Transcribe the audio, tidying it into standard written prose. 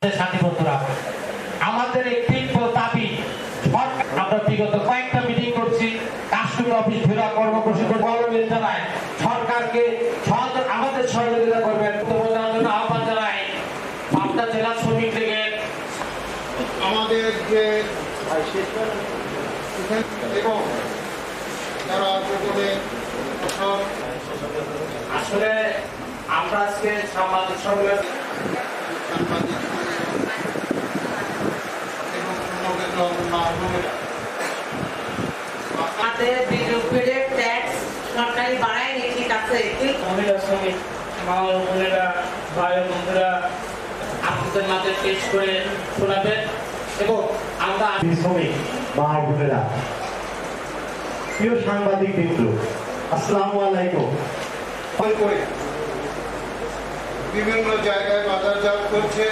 সাথী বন্ধুরা, আমাদের একটি দাবি, আমরা বিগত কয়েকটা মিটিং করছি, কাস্টম অফিস ঘেরা কর্মসূচি বলবেন জানায় সরকারকে আমাদের সহযোগিতা করবেন জন্য আহ্বান জানাই। পাবনা জেলা শ্রমিক লীগের আমাদের যে এবং যারা আসলে আমরা আজকে সাংবাদিক সম্মেলন সরকারি বাড়ায়নি, ঠিক আছে। মহিলা শ্রমিক মা ও বোনেরা, ভাই ও বন্ধুরা আপনাদের মাঝে পেশ করে শোনাবেন এবং আমরা শ্রমিক মা ও বোনেরা, প্রিয় সাংবাদিক বৃন্দ, আসসালামু আলাইকুম। বিভিন্ন জায়গায় বাজারজাত করছে।